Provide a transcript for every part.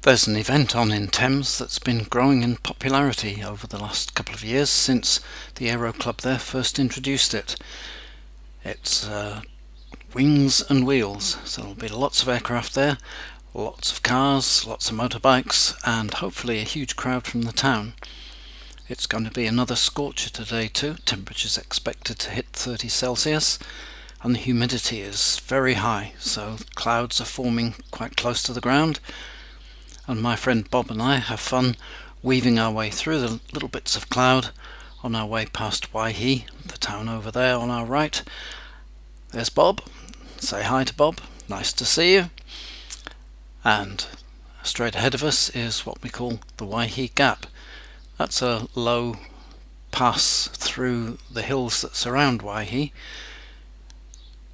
There's an event on in Thames that's been growing in popularity over the last couple of years since the Aero Club there first introduced it. It's wings and wheels, so there'll be lots of aircraft there, lots of cars, lots of motorbikes, and hopefully a huge crowd from the town. It's going to be another scorcher today too. Temperatures expected to hit 30 Celsius and the humidity is very high, so clouds are forming quite close to the ground. And my friend Bob and I have fun weaving our way through the little bits of cloud on our way past Waihi, the town over there on our right. There's Bob. Say hi to Bob. Nice to see you. And straight ahead of us is what we call the Waihi Gap. That's a low pass through the hills that surround Waihi,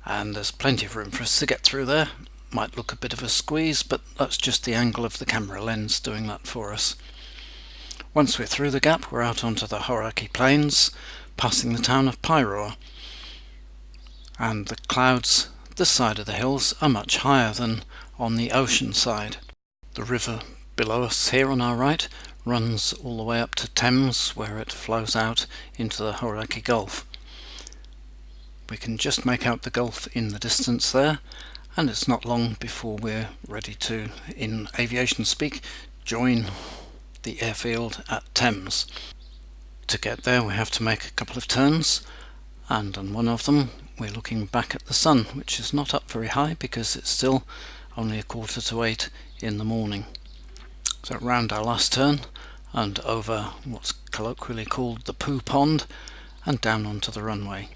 and there's plenty of room for us to get through there. Might look a bit of a squeeze, but that's just the angle of the camera lens doing that for us. Once we're through the gap, we're out onto the Hauraki Plains, passing the town of Pyroa. And the clouds this side of the hills are much higher than on the ocean side. The river below us here on our right runs all the way up to Thames, where it flows out into the Hauraki Gulf. We can just make out the gulf in the distance there, and it's not long before we're ready to, in aviation speak, join the airfield at Thames. To get there we have to make a couple of turns, and on one of them we're looking back at the sun, which is not up very high because it's still only 7:45 in the morning. So round our last turn and over what's colloquially called the poo pond and down onto the runway.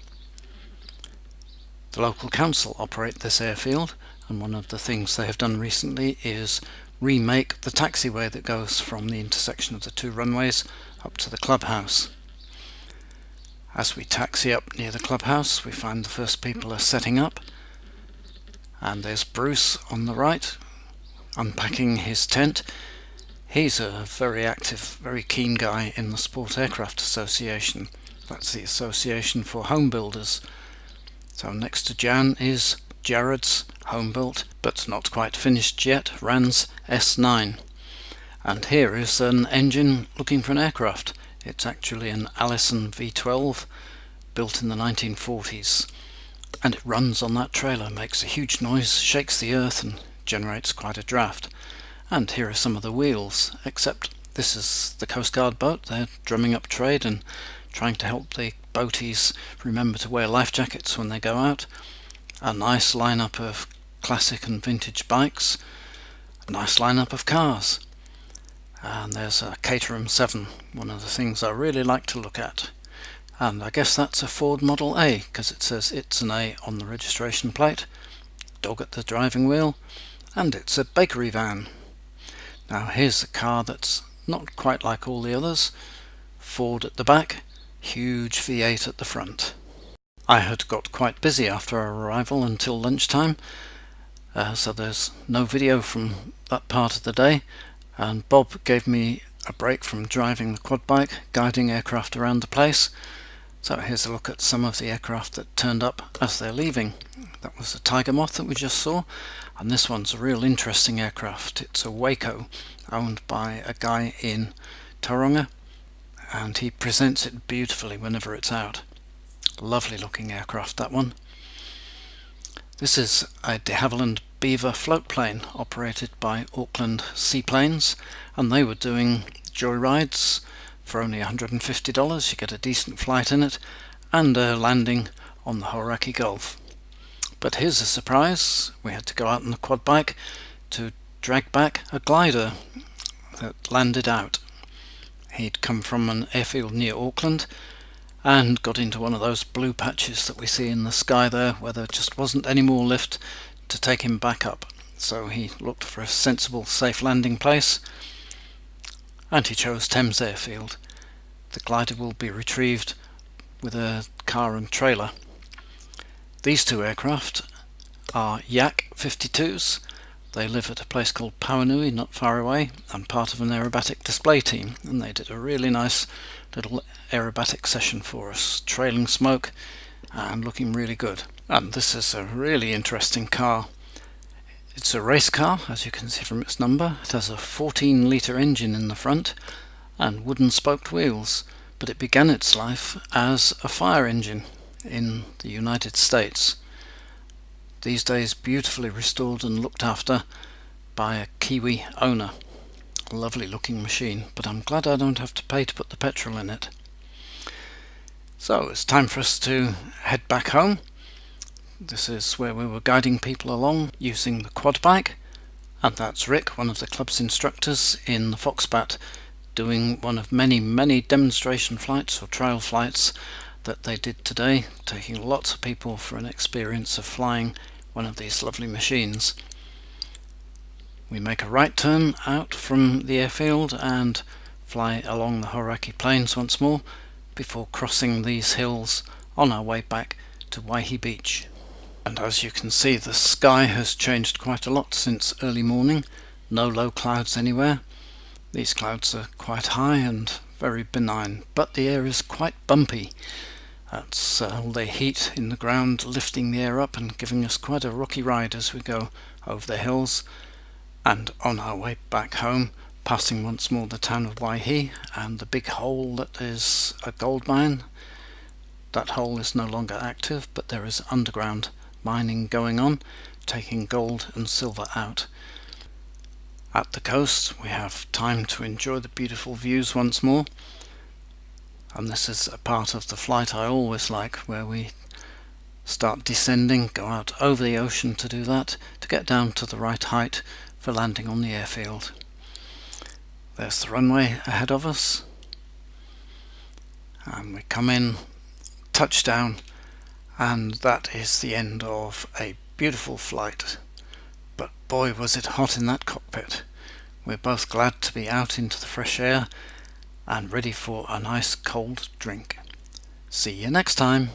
The local council operate this airfield, and one of the things they have done recently is remake the taxiway that goes from the intersection of the two runways up to the clubhouse. As we taxi up near the clubhouse, we find the first people are setting up, and there's Bruce on the right unpacking his tent. He's a very active, very keen guy in the Sport Aircraft Association. That's the association for home builders. So next to Jan is Jared's home-built, but not quite finished yet, Ran's S9. And here is an engine looking for an aircraft. It's actually an Allison V12 built in the 1940s. And it runs on that trailer, makes a huge noise, shakes the earth and generates quite a draft. And here are some of the wheels, except this is the Coast Guard boat. They're drumming up trade and trying to help the boaties remember to wear life jackets when they go out. A nice lineup of classic and vintage bikes, a nice lineup of cars, and there's a Caterham 7, one of the things I really like to look at. And I guess that's a Ford Model A because it says it's an A on the registration plate, dog at the driving wheel, and it's a bakery van. Now here's a car that's not quite like all the others. Ford at the back, huge V8 at the front. I had got quite busy after our arrival until lunchtime, so there's no video from that part of the day, and Bob gave me a break from driving the quad bike, guiding aircraft around the place. So here's a look at some of the aircraft that turned up as they're leaving. That was a Tiger Moth that we just saw, and this one's a real interesting aircraft. It's a Waco owned by a guy in Tauranga, and he presents it beautifully whenever it's out. Lovely looking aircraft, that one. This is a de Havilland Beaver floatplane operated by Auckland Seaplanes, and they were doing joyrides for only $150. You get a decent flight in it and a landing on the Hauraki Gulf. But here's a surprise. We had to go out on the quad bike to drag back a glider that landed out. He'd come from an airfield near Auckland and got into one of those blue patches that we see in the sky there, where there just wasn't any more lift to take him back up. So he looked for a sensible, safe landing place, and he chose Thames Airfield. The glider will be retrieved with a car and trailer. These two aircraft are Yak 52s. They live at a place called Pauanui, not far away, and part of an aerobatic display team, and they did a really nice little aerobatic session for us, trailing smoke and looking really good. And this is a really interesting car. It's a race car, as you can see from its number. It has a 14-litre engine in the front and wooden spoked wheels, but it began its life as a fire engine in the United States. These days beautifully restored and looked after by a Kiwi owner. A lovely looking machine, but I'm glad I don't have to pay to put the petrol in it. So it's time for us to head back home. This is where we were guiding people along using the quad bike, and that's Rick, one of the club's instructors in the Foxbat, doing one of many demonstration flights or trial flights that they did today, taking lots of people for an experience of flying one of these lovely machines. We make a right turn out from the airfield and fly along the Hauraki Plains once more before crossing these hills on our way back to Waihi Beach. And as you can see, the sky has changed quite a lot since early morning. No low clouds anywhere. These clouds are quite high and very benign, but the air is quite bumpy. That's all the heat in the ground lifting the air up and giving us quite a rocky ride as we go over the hills. And on our way back home, passing once more the town of Waihi and the big hole that is a gold mine. That hole is no longer active, but there is underground mining going on, taking gold and silver out. At the coast we have time to enjoy the beautiful views once more, and this is a part of the flight I always like, where we start descending, go out over the ocean to do that, to get down to the right height for landing on the airfield. There's the runway ahead of us, and we come in, touchdown, and that is the end of a beautiful flight. But boy, was it hot in that cockpit. We're both glad to be out into the fresh air and ready for a nice cold drink. See you next time.